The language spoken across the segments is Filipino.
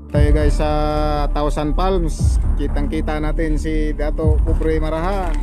Tayo guys sa Thousand Palms. Kitang-kita natin si Dato Pobre Marahan.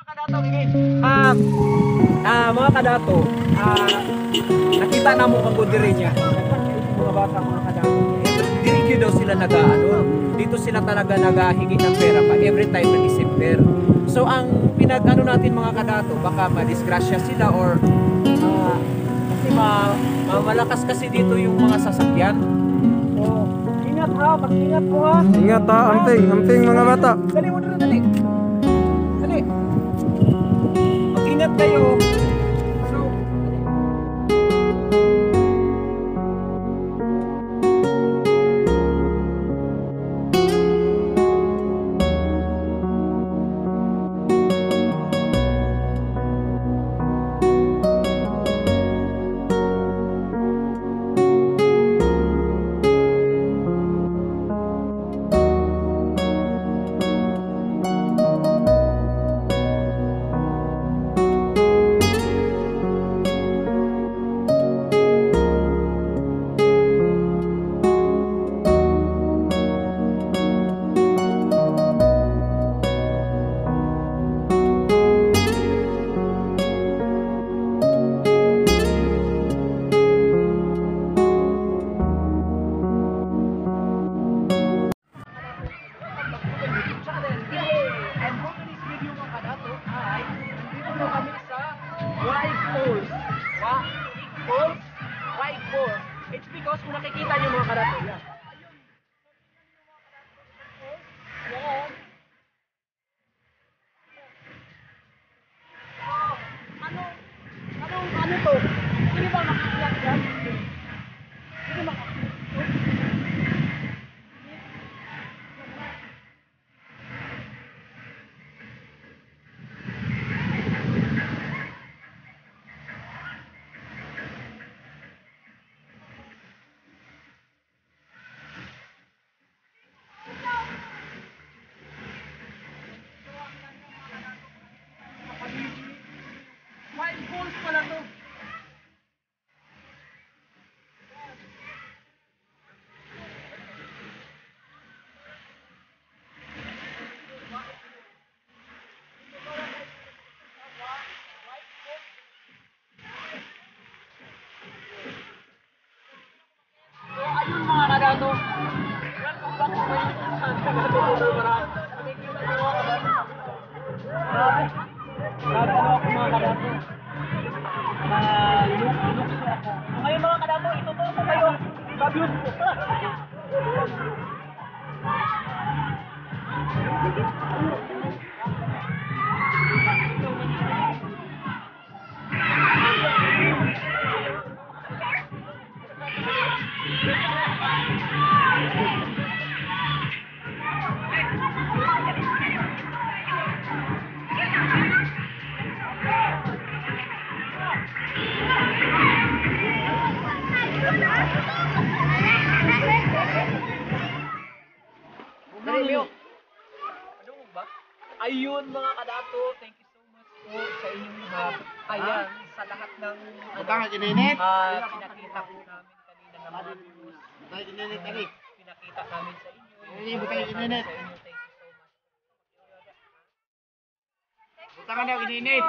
Kadato, mga kadato, nakita na mo ang diri niya. Mga bata, mga kadato. Dirigyo daw sila dito sila talaga naghahingi ng pera pa every time na December. So ang pinag-ano natin mga kadato, baka madisgrasya sila or kasi malakas kasi dito yung mga sasakyan. So, ingat ha, mag-ingat po ha. Ingat ha, amping mga bata. Dali mo dito, dali. Dali. Mag-ingat kayo. So, it's because kung nakikita niyo mga kadato, yan. Ano to? Hindi ba makakiyak yan? Hindi makakiyak. Wild balls pala to. So ayun mga kadato. Welcome back to my channel. Nakikita niyo mga kadato. Grabe ako mga kadato. Lukso ako. So ngayon mga kadato, ituturo ko kayo sa views ko. Ayun mga kadato, thank you so much po sa inyong lahat. Ayan, sa lahat ng pinakita po namin kanina ng mga views. Pinakita namin sa inyo. Yung sa inyo, thank you so much. Buta ka na, ininit.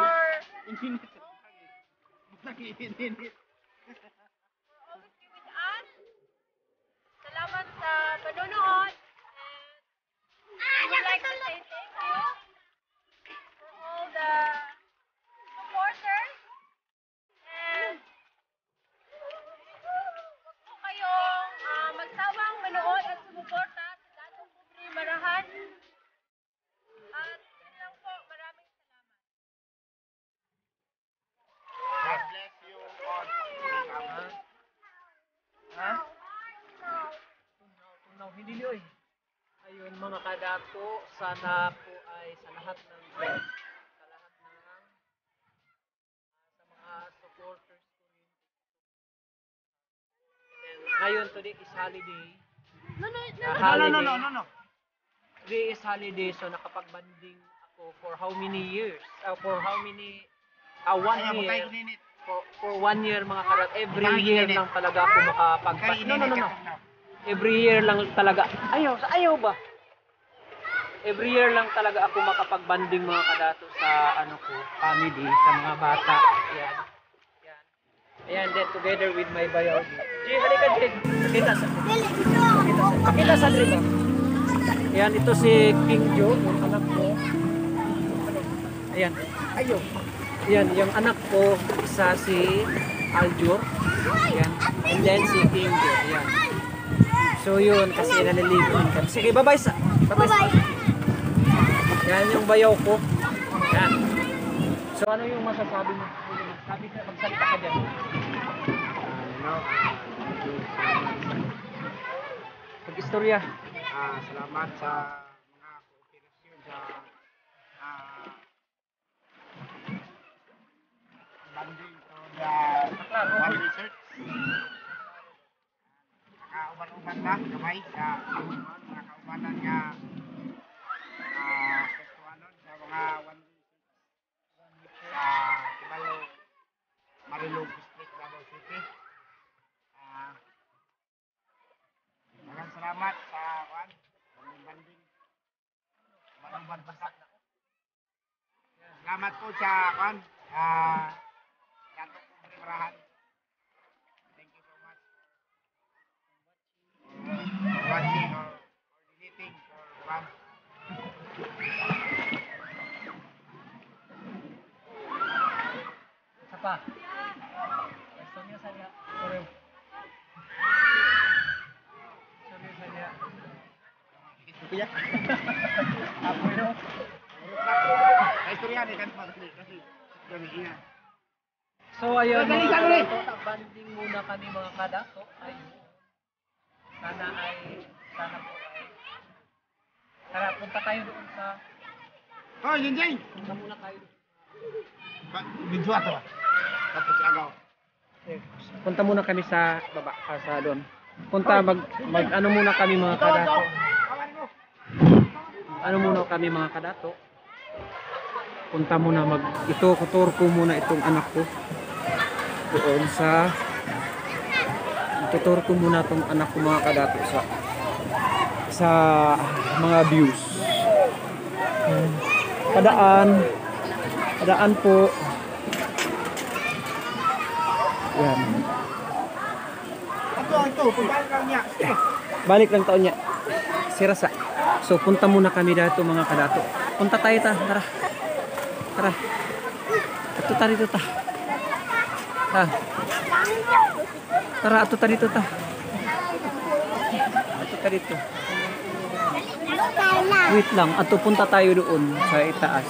Ininit. Salamat sa panonood. And I would like to say thank you for all the supporters. And huwag po kayong magsawang manood at sumuporta sa Datong Pobre Marahan. At yun lang po, maraming salamat. God bless you all. Ha? Tunaw, hindi liyo eh. Ayun mga kadato, sana po ay sa lahat ng sa mga supporters ko rin. And then, ngayon today is holiday. No. Today is holiday, so nakapag-banding ako for how many years? For how many 1 year. For 1 year mga kadato. Every year lang talaga ako makapag-banding. No. Every year lang talaga. Ayaw ba? Every year lang talaga ako makapag-banding mga kadato sa family, sa mga bata. Yan. Ayan, then together with my bayaw. Jay, halika Jay. Pakita sa Jay ba? Ayan, ito si King Joe, yung anak ko. Ayan. Ayo. Ayan, yung anak ko, isa si Aljur. Ayan. And then si King Joe. Ayan. So yun, kasi naliligo kami. Sige, bye-bye sa. Bye-bye. Yan yung bayaw ko. Yan. So ano yung masasabi mo? Sabi ka, magsalita ka dyan. Pag-istorya. Salamat sa mga kooperasyon sa banding to the one research. Nakauban-uban na gamay sa mga kaubanan nga kustuhanon sa mga one research sa Kibalo Marilog District, Davao City. Maraming salamat sa banding Manuban Basak. Salamat po sa Dato' Pobre Marahan. Thank you so much for watching or deleting for Isa pa. Istorya sa niya. Sorry. Istorya sa niya. Kuya. Ako yun. Ay, istorya ni kan kasi kami ina. So ayun, Dali, mga dali. kadato, banding muna kami mga kadato. Ayun. Sana po ay tara, punta tayo doon sa Oh, Jinjing. punta muna tayo. Video ato ba? Tapos agaw. Punta muna kami sa baba, sa doon. Mag ano muna kami mga kadato. Ano muna kami mga kadato. Punta muna tutor ko muna itong anak ko. Doon sa tutor ko muna itong anak ko mga kadato sa mga views. Padaan po. Yan. Ito, pabalik lang niya. Balik lang taon niya. Si Rasa. So punta muna kami dito mga kadato. Punta tayo tara. Tara. Ato ta dito ta. Tara ato ta dito ta. Ato ta dito. Wait lang, ato punta tayo doon sa itaas.